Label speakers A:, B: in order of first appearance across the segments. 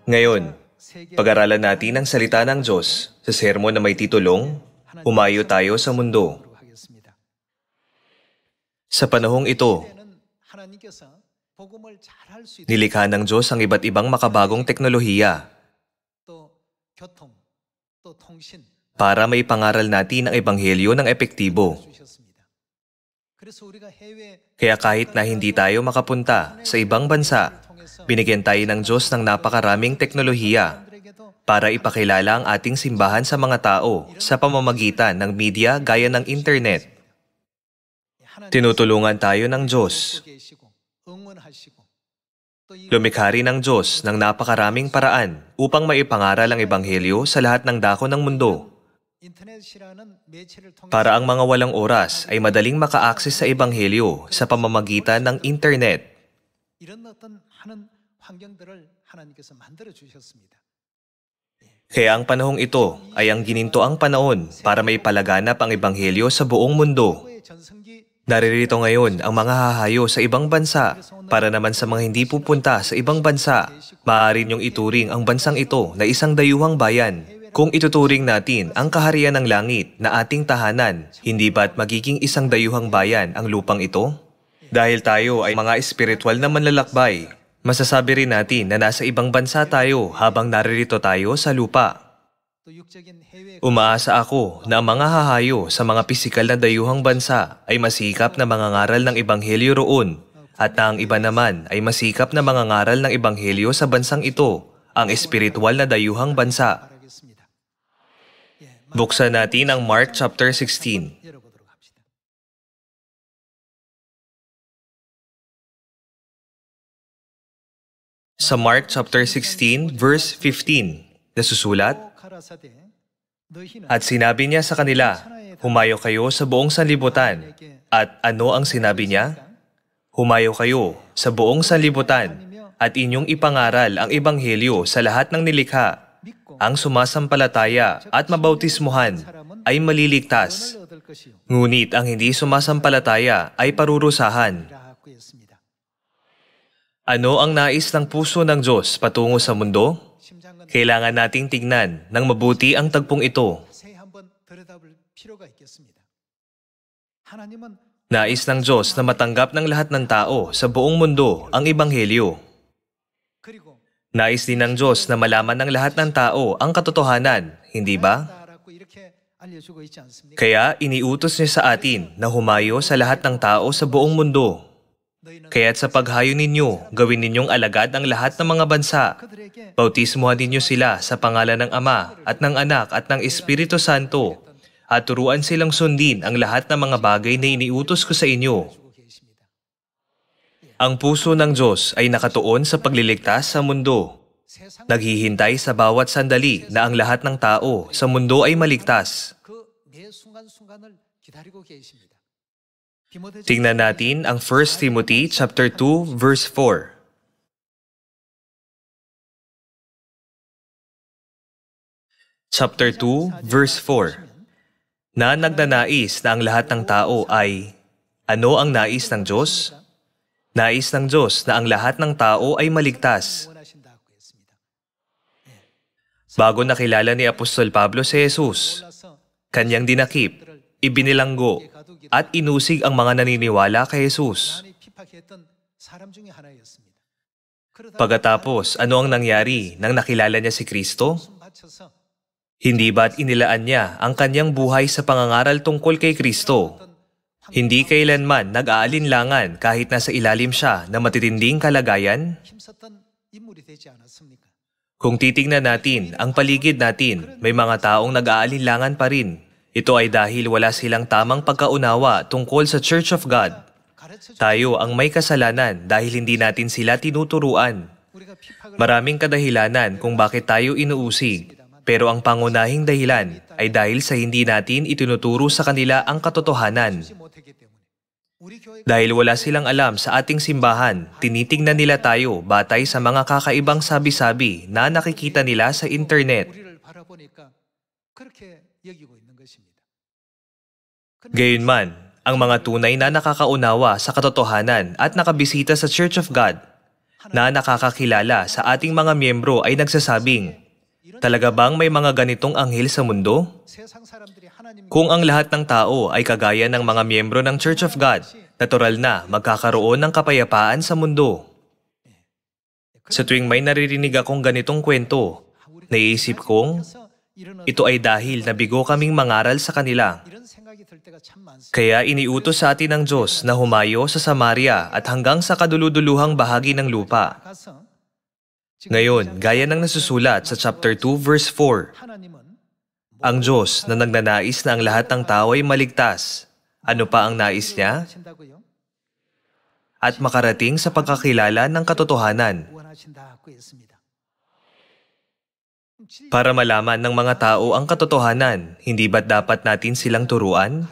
A: Ngayon, pag-aralan natin ang salita ng Diyos sa sermon na may titulong, Humayo Tayo sa Mundo. Sa panahong ito, nilikha ng Diyos ang iba't ibang makabagong teknolohiya para maipangaral natin ang Ebanghelyo ng epektibo. Kaya kahit na hindi tayo makapunta sa ibang bansa, binigyan tayo ng Diyos ng napakaraming teknolohiya para ipakilala ang ating simbahan sa mga tao sa pamamagitan ng media gaya ng internet. Tinutulungan tayo ng Diyos. Lumikha rin ng Diyos ng napakaraming paraan upang maipangaral ang Ebanghelyo sa lahat ng dako ng mundo. Para ang mga walang oras ay madaling maka-access sa Ebanghelyo sa pamamagitan ng internet. Kaya ang panahong ito ay ang ginintoang panahon para maipalaganap ang Ebanghelyo sa buong mundo. Naririto ngayon ang mga hahayo sa ibang bansa para naman sa mga hindi pupunta sa ibang bansa, maaari niyong ituring ang bansang ito na isang dayuhang bayan. Kung ituturing natin ang kaharian ng langit na ating tahanan, hindi ba't magiging isang dayuhang bayan ang lupang ito? Dahil tayo ay mga espiritual na manlalakbay, masasabi rin natin na nasa ibang bansa tayo habang naririto tayo sa lupa. Umaasa ako na ang mga hahayo sa mga pisikal na dayuhang bansa ay masikap na mangangaral ng Ebanghelyo roon at na ang iba naman ay masikap na mangangaral ng Ebanghelyo sa bansang ito, ang espiritual na dayuhang bansa. Buksan natin ang Mark chapter 16. Sa Mark chapter 16, verse 15, nasusulat, At sinabi niya sa kanila, Humayo kayo sa buong sanlibutan. At ano ang sinabi niya? Humayo kayo sa buong sanlibutan at inyong ipangaral ang Ebanghelyo sa lahat ng nilikha. Ang sumasampalataya at mabautismuhan ay maliligtas, ngunit ang hindi sumasampalataya ay parurusahan. Ano ang nais ng puso ng Diyos patungo sa mundo? Kailangan nating tignan ng mabuti ang tagpong ito. Nais ng Diyos na matanggap ng lahat ng tao sa buong mundo ang Ebanghelyo. Nais din ng Diyos na malaman ng lahat ng tao ang katotohanan, hindi ba? Kaya iniutos niya sa atin na humayo sa lahat ng tao sa buong mundo. Kaya't sa paghayo ninyo, gawin ninyong alagad ang lahat ng mga bansa. Bautismuhan ninyo sila sa pangalan ng Ama at ng Anak at ng Espiritu Santo at turuan silang sundin ang lahat ng mga bagay na iniutos ko sa inyo. Ang puso ng Diyos ay nakatuon sa pagliligtas sa mundo. Naghihintay sa bawat sandali na ang lahat ng tao sa mundo ay maligtas. Tingnan natin ang 1 Timothy chapter 2 verse 4. Chapter 2 verse 4. Na nagnanais na ang lahat ng tao ay, ano ang nais ng Diyos? Nais ng Diyos na ang lahat ng tao ay maligtas. Bago nakilala ni Apostol Pablo si Jesus, kanyang dinakip, ibinilanggo, at inusig ang mga naniniwala kay Jesus. Pagkatapos, ano ang nangyari nang nakilala niya si Kristo? Hindi ba't inilaan niya ang kanyang buhay sa pangangaral tungkol kay Kristo? Hindi kailanman nag-aalinlangan kahit nasa ilalim siya na matitinding kalagayan? Kung titingnan natin ang paligid natin, may mga taong nag-aalinlangan pa rin. Ito ay dahil wala silang tamang pagkaunawa tungkol sa Church of God. Tayo ang may kasalanan dahil hindi natin sila tinuturuan. Maraming kadahilanan kung bakit tayo inuusig, pero ang pangunahing dahilan ay dahil sa hindi natin itinuturo sa kanila ang katotohanan. Dahil wala silang alam sa ating simbahan, tinitingnan nila tayo batay sa mga kakaibang sabi-sabi na nakikita nila sa internet. Gayunman, ang mga tunay na nakakaunawa sa katotohanan at nakabisita sa Church of God na nakakakilala sa ating mga miyembro ay nagsasabing, talaga bang may mga ganitong anghel sa mundo? Kung ang lahat ng tao ay kagaya ng mga miyembro ng Church of God, natural na magkakaroon ng kapayapaan sa mundo. Sa tuwing may naririnig akong ganitong kwento, naiisip kong, ito ay dahil nabigo kaming mangaral sa kanila. Kaya iniutos sa atin ng Diyos na humayo sa Samaria at hanggang sa kaduluduluhang bahagi ng lupa. Ngayon, gaya ng nasusulat sa chapter 2 verse 4, ang Diyos na nagnanais na ang lahat ng tao ay maligtas. Ano pa ang nais niya? At makarating sa pagkakilala ng katotohanan. Para malaman ng mga tao ang katotohanan, hindi ba't dapat natin silang turuan?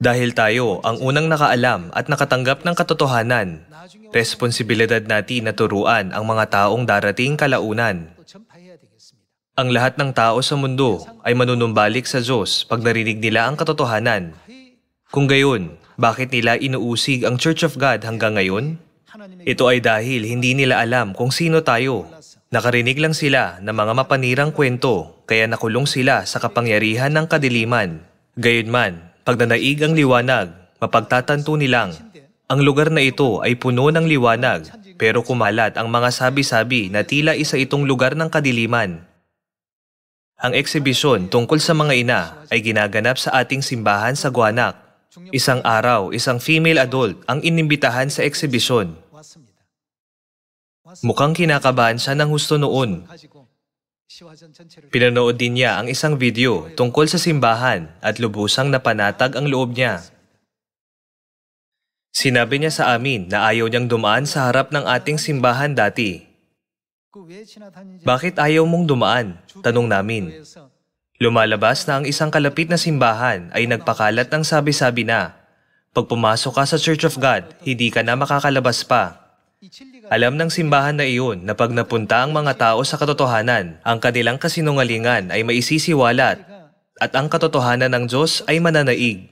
A: Dahil tayo ang unang nakaalam at nakatanggap ng katotohanan, responsibilidad natin na turuan ang mga taong darating kalaunan. Ang lahat ng tao sa mundo ay manunumbalik sa Diyos pag narinig nila ang katotohanan. Kung gayon, bakit nila inuusig ang Church of God hanggang ngayon? Ito ay dahil hindi nila alam kung sino tayo. Nakarinig lang sila ng mga mapanirang kwento, kaya nakulong sila sa kapangyarihan ng kadiliman. Gayunman, pag nanaig ang liwanag, mapagtatanto nilang, ang lugar na ito ay puno ng liwanag, pero kumalat ang mga sabi-sabi na tila isa itong lugar ng kadiliman. Ang eksibisyon tungkol sa mga ina ay ginaganap sa ating simbahan sa Guanak. Isang araw, isang female adult ang inimbitahan sa eksibisyon. Mukhang kinakabahan siya ng husto noon. Pinanood din niya ang isang video tungkol sa simbahan at lubusang napanatag ang loob niya. Sinabi niya sa amin na ayaw niyang dumaan sa harap ng ating simbahan dati. Bakit ayaw mong dumaan? Tanong namin. Lumalabas na ang isang kalapit na simbahan ay nagpakalat ng sabi-sabi na, pag pumasok ka sa Church of God, hindi ka na makakalabas pa. Alam ng simbahan na iyon na pag napunta ang mga tao sa katotohanan, ang kanilang kasinungalingan ay maisisiwalat at ang katotohanan ng Diyos ay mananaig.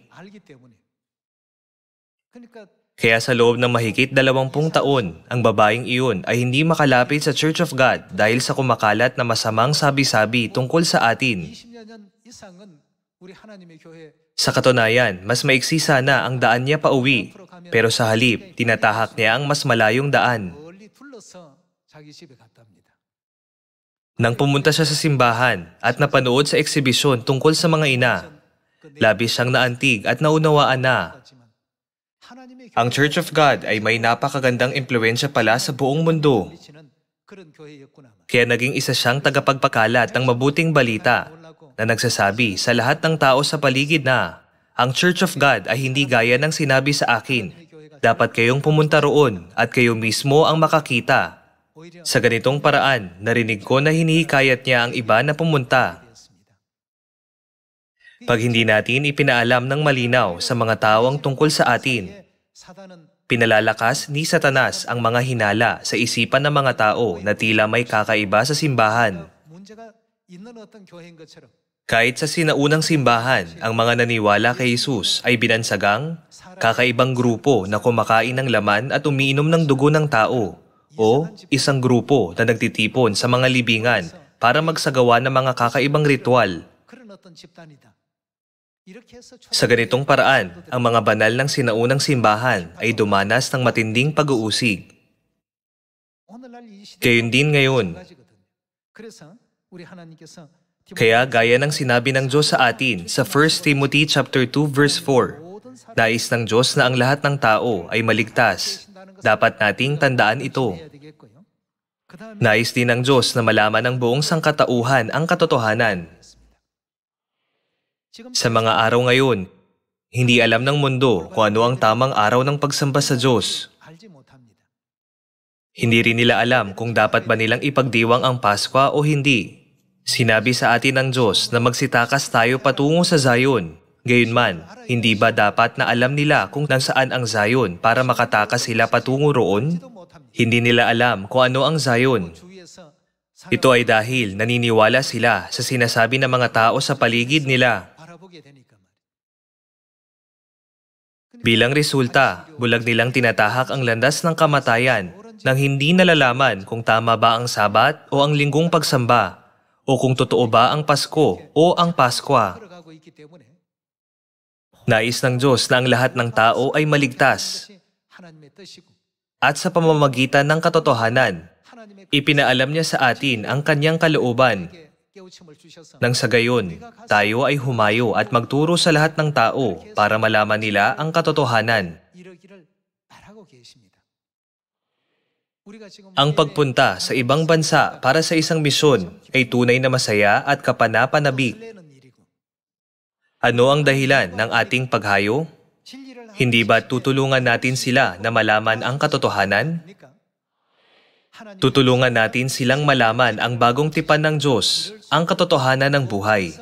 A: Kaya sa loob ng mahigit 20 taon, ang babaeng iyon ay hindi makalapit sa Church of God dahil sa kumakalat na masamang sabi-sabi tungkol sa atin. Sa katunayan, mas maiksi sana ang daan niya pauwi, pero sa halip, tinatahak niya ang mas malayong daan. Nang pumunta siya sa simbahan at napanood sa eksibisyon tungkol sa mga ina, labis siyang naantig at naunawaan na ang Church of God ay may napakagandang impluwensya pala sa buong mundo. Kaya naging isa siyang tagapagpakalat ng mabuting balita na nagsasabi sa lahat ng tao sa paligid na ang Church of God ay hindi gaya ng sinabi sa akin. Dapat kayong pumunta roon at kayo mismo ang makakita. Sa ganitong paraan, narinig ko na hinihikayat niya ang iba na pumunta. Pag hindi natin ipinaalam ng malinaw sa mga tawang tungkol sa atin, pinalalakas ni Satanas ang mga hinala sa isipan ng mga tao na tila may kakaiba sa simbahan. Kahit sa sinaunang simbahan, ang mga naniwala kay Jesus ay binansagang kakaibang grupo na kumakain ng laman at umiinom ng dugo ng tao o isang grupo na nagtitipon sa mga libingan para magsagawa ng mga kakaibang ritual. Sa ganitong paraan, ang mga banal ng sinaunang simbahan ay dumanas ng matinding pag-uusig. Gayon din ngayon. Kaya gaya ng sinabi ng Diyos sa atin sa 1 Timothy chapter 2 verse 4, nais ng Diyos na ang lahat ng tao ay maligtas. Dapat nating tandaan ito. Nais din ng Diyos na malaman ng buong sangkatauhan ang katotohanan. Sa mga araw ngayon, hindi alam ng mundo kung ano ang tamang araw ng pagsamba sa Diyos. Hindi rin nila alam kung dapat ba nilang ipagdiwang ang Paskwa o hindi. Sinabi sa atin ng Diyos na magsitakas tayo patungo sa Zion. Gayunman, hindi ba dapat na alam nila kung nasaan ang Zion para makatakas sila patungo roon? Hindi nila alam kung ano ang Zion. Ito ay dahil naniniwala sila sa sinasabi ng mga tao sa paligid nila. Bilang resulta, bulag nilang tinatahak ang landas ng kamatayan nang hindi nalalaman kung tama ba ang Sabat o ang linggong pagsamba o kung totoo ba ang Pasko o ang Paskwa. Nais ng Diyos na ang lahat ng tao ay maligtas at sa pamamagitan ng katotohanan, ipinaalam niya sa atin ang kanyang kalooban. Nang sa gayon, tayo ay humayo at magturo sa lahat ng tao para malaman nila ang katotohanan. Ang pagpunta sa ibang bansa para sa isang misyon ay tunay na masaya at kapanapanabik. Ano ang dahilan ng ating paghayo? Hindi ba tutulungan natin sila na malaman ang katotohanan? Tutulungan natin silang malaman ang bagong tipan ng Diyos, ang katotohanan ng buhay.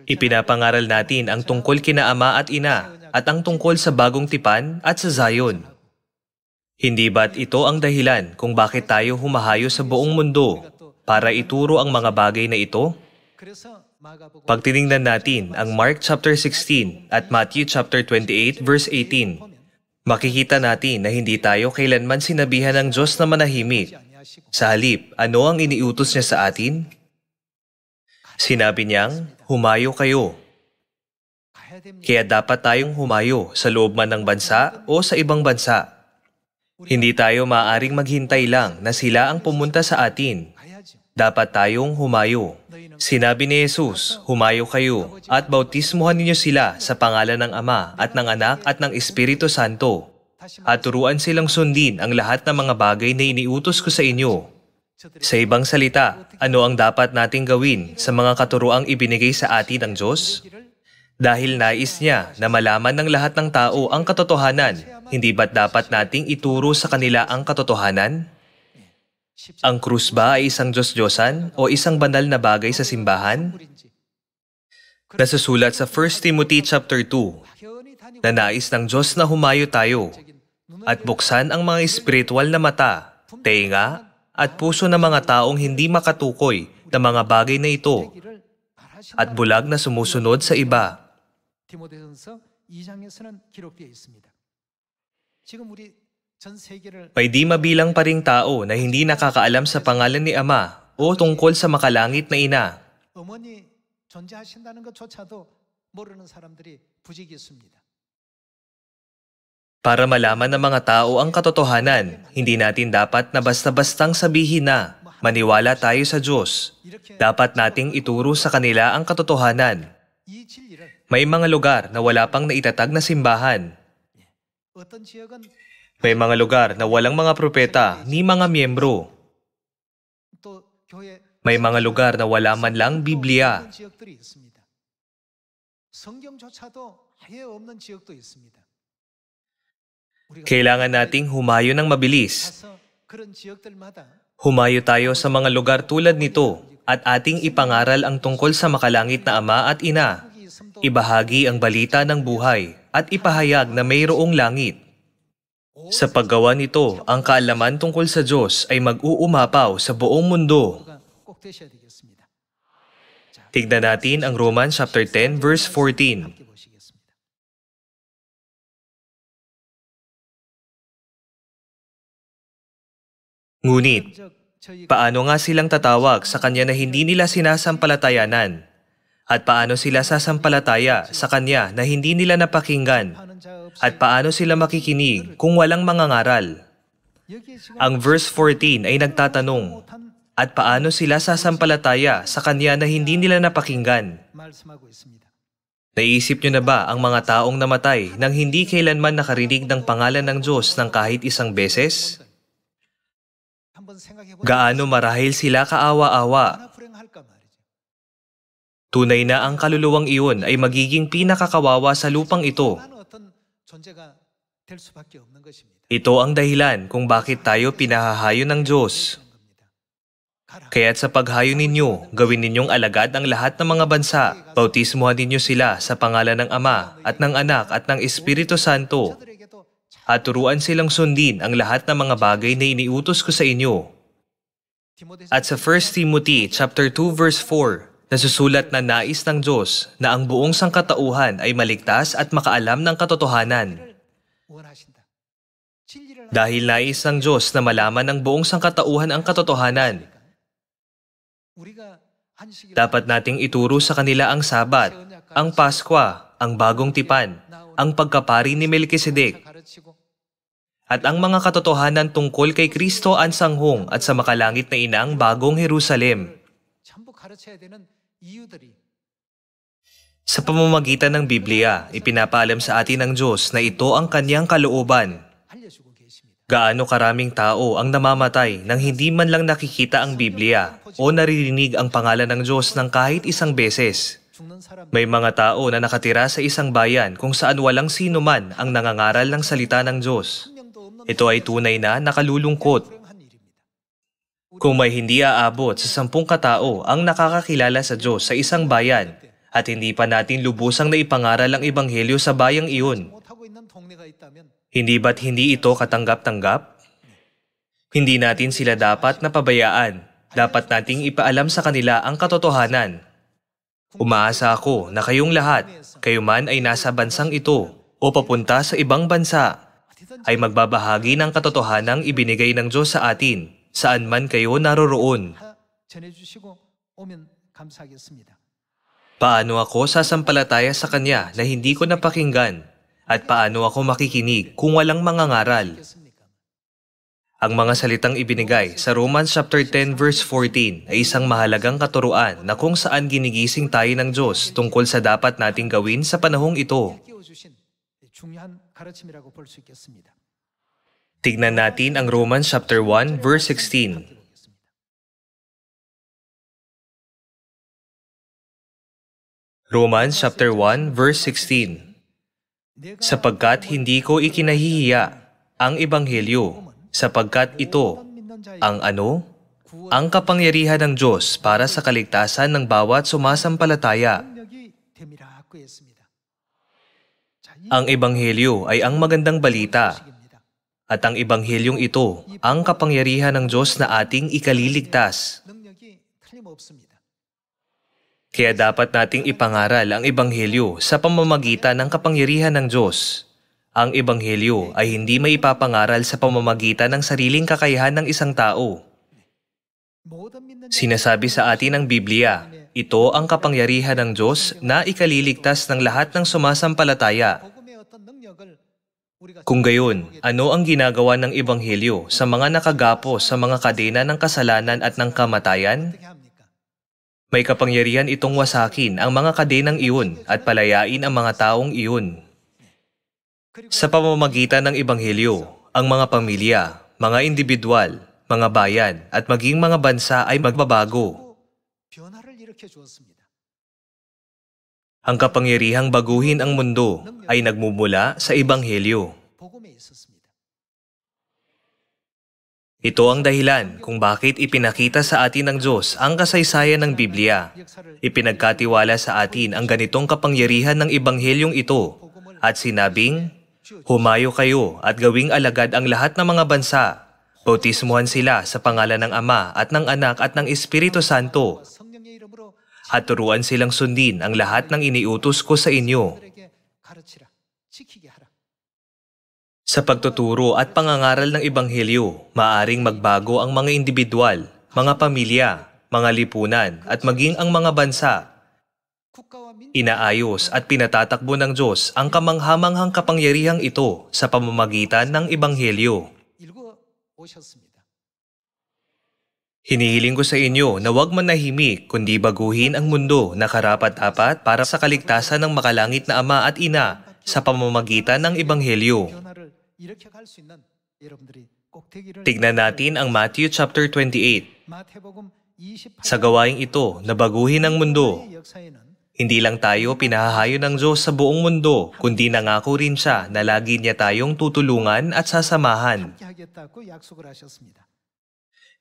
A: Ipinapangaral natin ang tungkol kina Ama at Ina at ang tungkol sa bagong tipan at sa Zion. Hindi ba't ito ang dahilan kung bakit tayo humahayo sa buong mundo para ituro ang mga bagay na ito? Pag tiningnan natin ang Mark chapter 16 at Matthew chapter 28 verse 18, makikita natin na hindi tayo kailanman sinabihan ng Diyos na manahimik. Sa halip, ano ang iniutos niya sa atin? Sinabi niyang, humayo kayo. Kaya dapat tayong humayo sa loob man ng bansa o sa ibang bansa. Hindi tayo maaaring maghintay lang na sila ang pumunta sa atin. Dapat tayong humayo. Sinabi ni Jesus, humayo kayo at bautismuhan ninyo sila sa pangalan ng Ama at ng Anak at ng Espiritu Santo at turuan silang sundin ang lahat ng mga bagay na iniutos ko sa inyo. Sa ibang salita, ano ang dapat nating gawin sa mga katuruang ibinigay sa atin ng Diyos? Dahil nais niya na malaman ng lahat ng tao ang katotohanan, hindi ba't dapat nating ituro sa kanila ang katotohanan? Ang krus ba ay isang Diyos-Diyosan o isang banal na bagay sa simbahan? Nasusulat sa 1 Timothy chapter 2 na nais ng Diyos na humayo tayo at buksan ang mga espiritual na mata, tenga at puso ng mga taong hindi makatukoy na mga bagay na ito at bulag na sumusunod sa iba. May di mabilang pa ring tao na hindi nakakaalam sa pangalan ni Ama o tungkol sa makalangit na Ina. Para malaman ng mga tao ang katotohanan, hindi natin dapat na basta-bastang sabihin na maniwala tayo sa Diyos. Dapat nating ituro sa kanila ang katotohanan. May mga lugar na wala pang naitatag na simbahan. May mga lugar na walang mga propeta ni mga miyembro. May mga lugar na wala man lang Biblia. Kailangan nating humayo ng mabilis. Humayo tayo sa mga lugar tulad nito at ating ipangaral ang tungkol sa makalangit na Ama at Ina. Ibahagi ang balita ng buhay at ipahayag na mayroong langit. Sa paggawa nito, ang kaalaman tungkol sa Diyos ay mag-uumapaw sa buong mundo. Tignan natin ang Romans chapter 10 verse 14. Ngunit, paano nga silang tatawag sa Kanya na hindi nila sinasampalatayanan? At paano sila sasampalataya sa Kanya na hindi nila napakinggan? At paano sila makikinig kung walang mangangaral? Ang verse 14 ay nagtatanong, at paano sila sasampalataya sa Kanya na hindi nila napakinggan? Naisip niyo na ba ang mga taong namatay nang hindi kailanman nakarinig ng pangalan ng Diyos ng kahit isang beses? Gaano marahil sila kaawa-awa? Tunay na ang kaluluwang iyon ay magiging pinakakawawa sa lupang ito. Ito ang dahilan kung bakit tayo pinahahayo ng Diyos. Kaya't sa paghayo ninyo, gawin ninyong alagad ang lahat ng mga bansa. Bautismuhan ninyo sila sa pangalan ng Ama at ng Anak at ng Espiritu Santo. At turuan silang sundin ang lahat ng mga bagay na iniutos ko sa inyo. At sa 1 Timothy chapter 2 verse 4, Nasusulat na nais ng Diyos na ang buong sangkatauhan ay maligtas at makaalam ng katotohanan. Dahil nais ng Diyos na malaman ng buong sangkatauhan ang katotohanan, dapat nating ituro sa kanila ang Sabat, ang Paskwa, ang bagong tipan, ang pagkapari ni Melkisedek, at ang mga katotohanan tungkol kay Kristo ang sanghong at sa makalangit na inang bagong Jerusalem. Sa pamamagitan ng Biblia, ipinapaalam sa atin ng Diyos na ito ang kanyang kalooban. Gaano karaming tao ang namamatay nang hindi man lang nakikita ang Biblia o naririnig ang pangalan ng Diyos ng kahit isang beses. May mga tao na nakatira sa isang bayan kung saan walang sino man ang nangangaral ng salita ng Diyos. Ito ay tunay na nakalulungkot. Kung may hindi aabot sa 10 katao ang nakakakilala sa Diyos sa isang bayan at hindi pa natin lubusang naipangaral ang Ebanghelyo sa bayang iyon, hindi ba't hindi ito katanggap-tanggap? Hindi natin sila dapat napabayaan. Dapat nating ipaalam sa kanila ang katotohanan. Umaasa ako na kayong lahat, kayo man ay nasa bansang ito o papunta sa ibang bansa, ay magbabahagi ng katotohanang ibinigay ng Diyos sa atin, saan man kayo naroroon. Paano ako sasampalataya sa Kanya na hindi ko napakinggan? At paano ako makikinig kung walang mangangaral? Ang mga salitang ibinigay sa Romans chapter 10 verse 14 ay isang mahalagang katuruan na kung saan ginigising tayo ng Diyos tungkol sa dapat nating gawin sa panahong ito. Tignan natin ang Romans chapter 1 verse 16. Romans chapter 1 verse 16. Sapagkat hindi ko ikinahihiya ang Ebanghelyo, sapagkat ito ang ano? Ang kapangyarihan ng Diyos para sa kaligtasan ng bawat sumasampalataya. Ang Ebanghelyo ay ang magandang balita. At ang Ebanghelyong ito, ang kapangyarihan ng Diyos na ating ikaliligtas. Kaya dapat nating ipangaral ang Ebanghelyo sa pamamagitan ng kapangyarihan ng Diyos. Ang Ebanghelyo ay hindi may ipapangaral sa pamamagitan ng sariling kakayahan ng isang tao. Sinasabi sa atin ng Biblia, ito ang kapangyarihan ng Diyos na ikaliligtas ng lahat ng sumasampalataya. Kung gayon, ano ang ginagawa ng Ebanghelyo sa mga nakagapos sa mga kadena ng kasalanan at ng kamatayan? May kapangyarihan itong wasakin ang mga kadenang iyon at palayain ang mga taong iyon. Sa pamamagitan ng Ebanghelyo, ang mga pamilya, mga individual, mga bayan at maging mga bansa ay magbabago. Ang kapangyarihang baguhin ang mundo ay nagmumula sa Ebanghelyo. Ito ang dahilan kung bakit ipinakita sa atin ng Diyos ang kasaysayan ng Biblia. Ipinagkatiwala sa atin ang ganitong kapangyarihan ng Ebanghelyong ito at sinabing, humayo kayo at gawing alagad ang lahat ng mga bansa. Bautismuhan sila sa pangalan ng Ama at ng Anak at ng Espiritu Santo. At turuan silang sundin ang lahat ng iniutos ko sa inyo. Sa pagtuturo at pangangaral ng Ebanghelyo, maaring magbago ang mga individual, mga pamilya, mga lipunan at maging ang mga bansa. Inaayos at pinatatakbo ng Diyos ang kamanghamanghang kapangyarihang ito sa pamamagitan ng Ebanghelyo. Hinihiling ko sa inyo na huwag manahimik kundi baguhin ang mundo na karapat-dapat para sa kaligtasan ng makalangit na Ama at Ina sa pamamagitan ng Ebanghelyo. Tignan natin ang Matthew chapter 28. Sa gawaing ito na baguhin ang mundo, hindi lang tayo pinahahayo ng Diyos sa buong mundo, kundi nangako rin siya na lagi niya tayong tutulungan at sasamahan.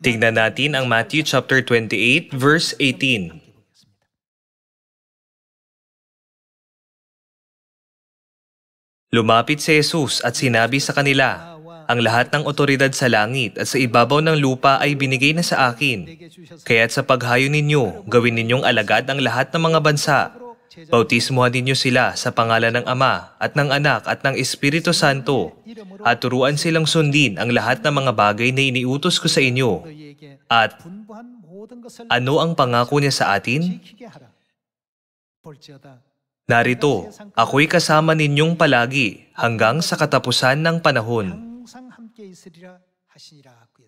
A: Tignan natin ang Matthew chapter 28 verse 18. Lumapit si Jesus at sinabi sa kanila, Ang lahat ng otoridad sa langit at sa ibabaw ng lupa ay binigay na sa akin. Kaya't sa paghayo ninyo, gawin ninyong alagad ang lahat ng mga bansa. Bautismuhan ninyo sila sa pangalan ng Ama at ng Anak at ng Espiritu Santo at turuan silang sundin ang lahat ng mga bagay na iniutos ko sa inyo. At ano ang pangako niya sa atin? Narito, ako'y kasama ninyong palagi hanggang sa katapusan ng panahon.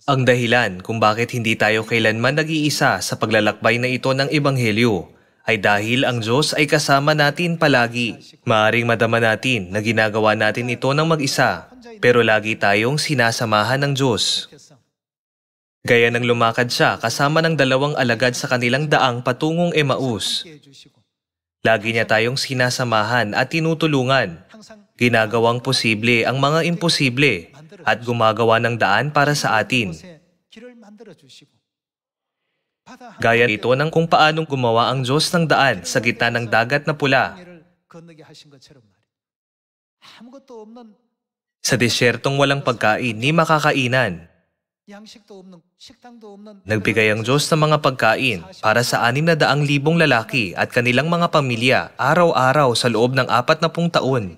A: Ang dahilan kung bakit hindi tayo kailanman nag-iisa sa paglalakbay na ito ng Ebanghelyo ay dahil ang Diyos ay kasama natin palagi. Maaring madama natin na ginagawa natin ito ng mag-isa, pero lagi tayong sinasamahan ng Diyos. Gaya ng lumakad siya kasama ng 2 alagad sa kanilang daang patungong Emaus. Lagi niya tayong sinasamahan at tinutulungan. Ginagawang posible ang mga imposible at gumagawa ng daan para sa atin. Gaya ito ng kung paanong gumawa ang Diyos ng daan sa gitna ng dagat na pula. Sa desyertong walang pagkain ni makakainan, nagbigay ang Diyos ng mga pagkain para sa 600,000 lalaki at kanilang mga pamilya araw-araw sa loob ng 40 taon.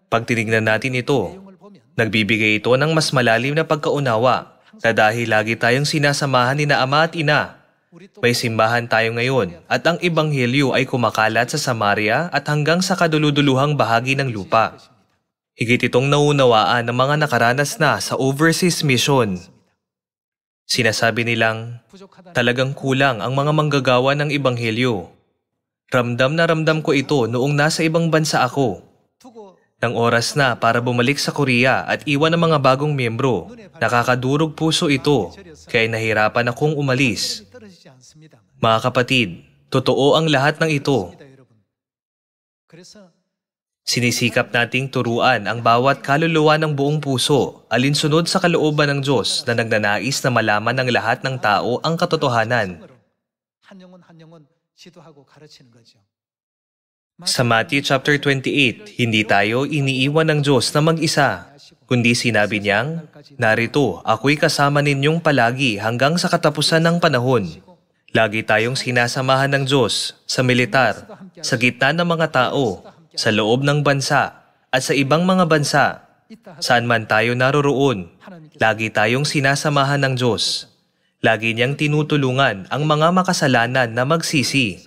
A: Pag tinignan natin ito, nagbibigay ito ng mas malalim na pagkaunawa na dahil lagi tayong sinasamahan ni na Ama at Ina. May simbahan tayo ngayon at ang Ebanghelyo ay kumakalat sa Samaria at hanggang sa kaduluduluhang bahagi ng lupa. Higit itong naunawaan ng mga nakaranas na sa overseas mission. Sinasabi nilang, talagang kulang ang mga manggagawa ng Ebanghelyo. Ramdam na ramdam ko ito noong nasa ibang bansa ako. Nang oras na para bumalik sa Korea at iwan ang mga bagong miyembro, nakakadurog puso ito, kaya nahirapan akong umalis. Mga kapatid, totoo ang lahat ng ito. Sinisikap nating turuan ang bawat kaluluwa ng buong puso, alinsunod sa kalooban ng Diyos na nagnanais na malaman ng lahat ng tao ang katotohanan. Sa Matthew chapter 28, hindi tayo iniiwan ng Diyos na mag-isa, kundi sinabi niyang, narito, ako'y kasama ninyong palagi hanggang sa katapusan ng panahon. Lagi tayong sinasamahan ng Diyos sa militar, sa gitna ng mga tao, sa loob ng bansa, at sa ibang mga bansa. Saan man tayo naroroon, lagi tayong sinasamahan ng Diyos. Lagi niyang tinutulungan ang mga makasalanan na magsisi.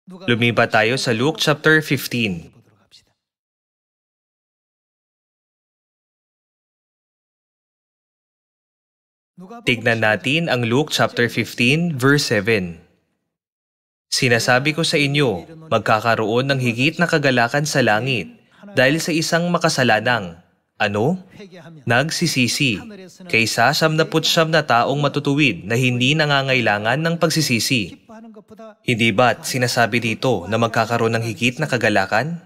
A: Lumipat tayo sa Luke chapter 15. Tignan natin ang Luke chapter 15 verse 7. Sinasabi ko sa inyo, magkakaroon ng higit na kagalakan sa langit dahil sa isang makasalanang, nagsisisi, kaysa 79 na taong matutuwid na hindi nangangailangan ng pagsisisi. Hindi ba't sinasabi dito na magkakaroon ng higit na kagalakan?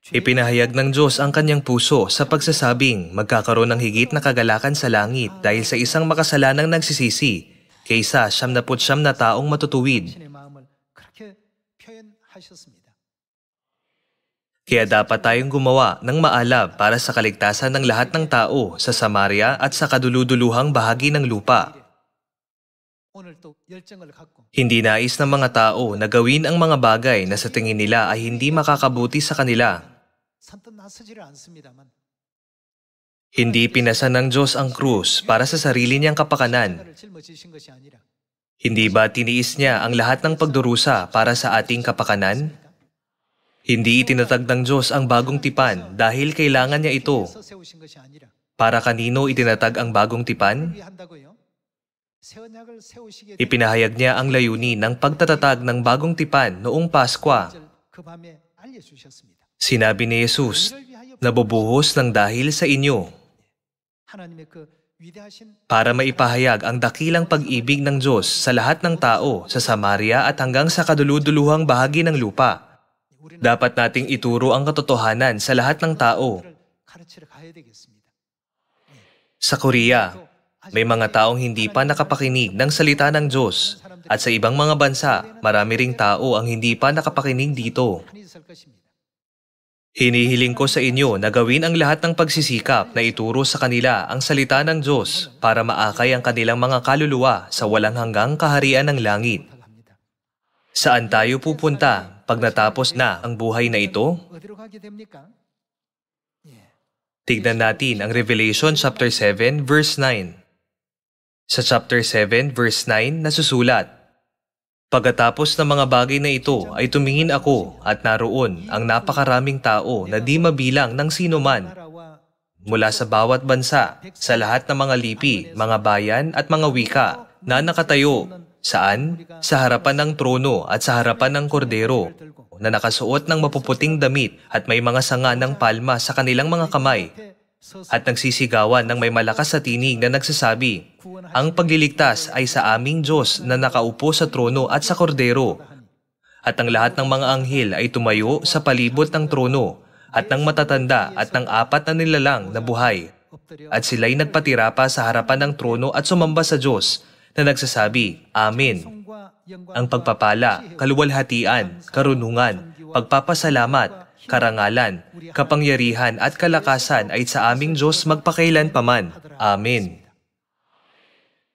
A: Ipinahayag ng Diyos ang kanyang puso sa pagsasabing magkakaroon ng higit na kagalakan sa langit dahil sa isang makasalanang nagsisisi kaysa 79 na taong matutuwid. Kaya dapat tayong gumawa ng maalab para sa kaligtasan ng lahat ng tao sa Samaria at sa kaduluduluhang bahagi ng lupa. Hindi nais ng mga tao na gawin ang mga bagay na sa tingin nila ay hindi makakabuti sa kanila. Hindi pinasa ng Diyos ang krus para sa sarili niyang kapakanan. Hindi ba tiniis niya ang lahat ng pagdurusa para sa ating kapakanan? Hindi itinatag ng Diyos ang bagong tipan dahil kailangan niya ito. Para kanino itinatag ang bagong tipan? Ipinahayag niya ang layunin ng pagtatatag ng bagong tipan noong Paskwa. Sinabi ni Jesus, nabubuhos ng dahil sa inyo. Para maipahayag ang dakilang pag-ibig ng Diyos sa lahat ng tao sa Samaria at hanggang sa kaduluduluhang bahagi ng lupa. Dapat nating ituro ang katotohanan sa lahat ng tao. Sa Korea, may mga taong hindi pa nakapakinig ng salita ng Diyos At sa ibang mga bansa, marami ring tao ang hindi pa nakapakinig dito. Hinihiling ko sa inyo na gawin ang lahat ng pagsisikap na ituro sa kanila ang salita ng Diyos para maakay ang kanilang mga kaluluwa sa walang hanggang kaharian ng langit. Saan tayo pupunta pag natapos na ang buhay na ito? Tignan natin ang Revelation chapter 7 verse 9. Sa chapter 7 verse 9 nasusulat, "Pagkatapos ng mga bagay na ito ay tumingin ako at naroon ang napakaraming tao na di mabilang ng sino man mula sa bawat bansa, sa lahat ng mga lipi, mga bayan at mga wika na nakatayo. Saan? Sa harapan ng trono at sa harapan ng kordero na nakasuot ng mapuputing damit at may mga sanga ng palma sa kanilang mga kamay at nagsisigawan ng may malakas na tinig na nagsasabi, 'Ang pagliligtas ay sa aming Diyos na nakaupo sa trono at sa kordero.' At ang lahat ng mga anghel ay tumayo sa palibot ng trono at ng matatanda at ng apat na nilalang na buhay. At sila'y nagpatirapa sa harapan ng trono at sumamba sa Diyos na nagsasabi, 'Amen. Ang pagpapala, kaluwalhatian, karunungan, pagpapasalamat, karangalan, kapangyarihan at kalakasan ay sa aming Diyos magpakailanpaman. Amen."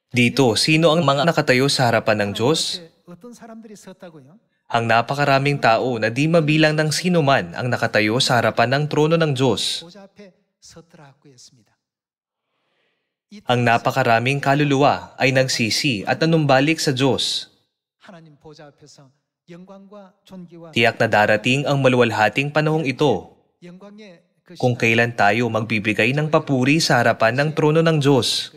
A: Dito, sino ang mga nakatayo sa harapan ng Diyos? Ang napakaraming tao na di mabilang ng sino man ang nakatayo sa harapan ng trono ng Diyos. Ang napakaraming kaluluwa ay nagsisi at nanumbalik sa Diyos. Tiyak na darating ang maluwalhating panahong ito kung kailan tayo magbibigay ng papuri sa harapan ng trono ng Diyos.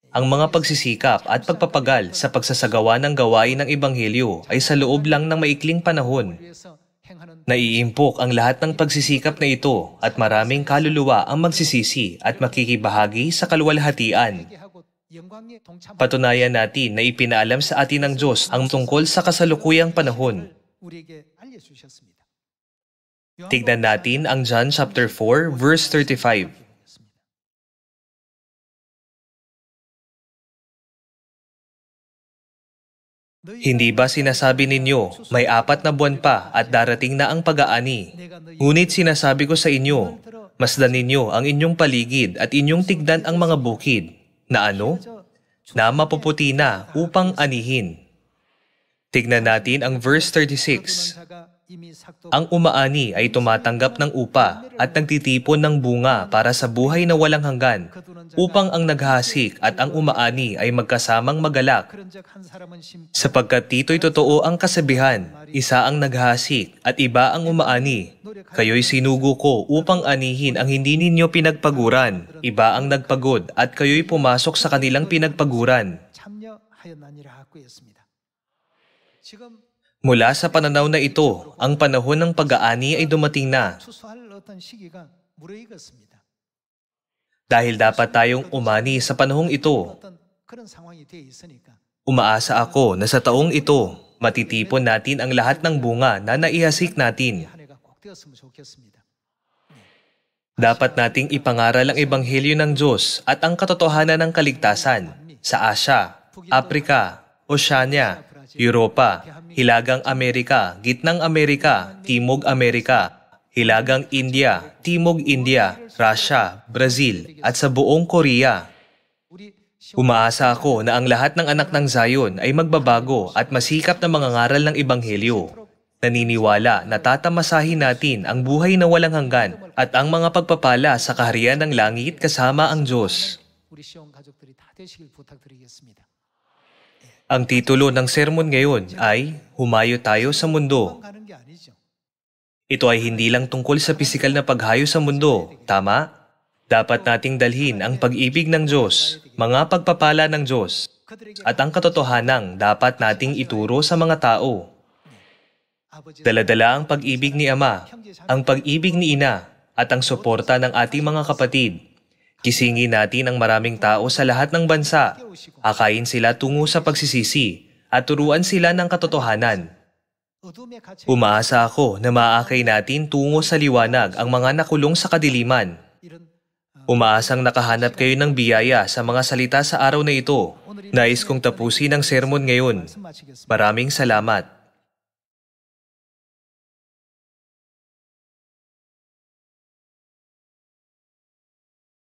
A: Ang mga pagsisikap at pagpapagal sa pagsasagawa ng gawain ng Ebanghelyo ay sa loob lang ng maikling panahon. Naiimpok ang lahat ng pagsisikap na ito at maraming kaluluwa ang magsisisi at makikibahagi sa kaluwalhatian. Patunayan natin na ipinaalam sa atin ng Diyos ang tungkol sa kasalukuyang panahon. Tignan natin ang John chapter 4 verse 35. "Hindi ba sinasabi ninyo, may 4 na buwan pa at darating na ang pag-aani? Ngunit sinasabi ko sa inyo, masdan ninyo ang inyong paligid at inyong tignan ang mga bukid, na ano? Na mapuputi na upang anihin." Tignan natin ang verse 36. "Ang umaani ay tumatanggap ng upa at nagtitipon ng bunga para sa buhay na walang hanggan, upang ang naghahasik at ang umaani ay magkasamang magalak. Sapagkat dito'y totoo ang kasabihan, isa ang naghahasik at iba ang umaani. Kayo'y sinugo ko upang anihin ang hindi ninyo pinagpaguran. Iba ang nagpagod at kayo'y pumasok sa kanilang pinagpaguran." Mula sa pananaw na ito, ang panahon ng pag-aani ay dumating na. Dahil dapat tayong umani sa panahong ito, umaasa ako na sa taong ito, matitipon natin ang lahat ng bunga na naihasik natin. Dapat nating ipangaral ang Ebanghelyo ng Diyos at ang katotohanan ng kaligtasan sa Asya, Afrika, Oceania, Europa, Hilagang Amerika, Gitnang Amerika, Timog Amerika, Hilagang India, Timog India, Russia, Brazil, at sa buong Korea. Umaasa ako na ang lahat ng anak ng Zion ay magbabago at masikap na mangangaral ng Ebanghelyo. Naniniwala na tatamasahin natin ang buhay na walang hanggan at ang mga pagpapala sa kaharian ng langit kasama ang Diyos. Ang titulo ng sermon ngayon ay Humayo Tayo sa Mundo. Ito ay hindi lang tungkol sa pisikal na paghayo sa mundo, tama? Dapat nating dalhin ang pag-ibig ng Diyos, mga pagpapala ng Diyos, at ang katotohanang dapat nating ituro sa mga tao. Dala-dala ang pag-ibig ni Ama, ang pag-ibig ni Ina, at ang suporta ng ating mga kapatid. Kisingin natin ang maraming tao sa lahat ng bansa, akayin sila tungo sa pagsisisi, at turuan sila ng katotohanan. Umaasa ako na maakay natin tungo sa liwanag ang mga nakulong sa kadiliman. Umaasang nakahanap kayo ng biyaya sa mga salita sa araw na ito. Nais kong tapusin ang sermon ngayon. Maraming salamat.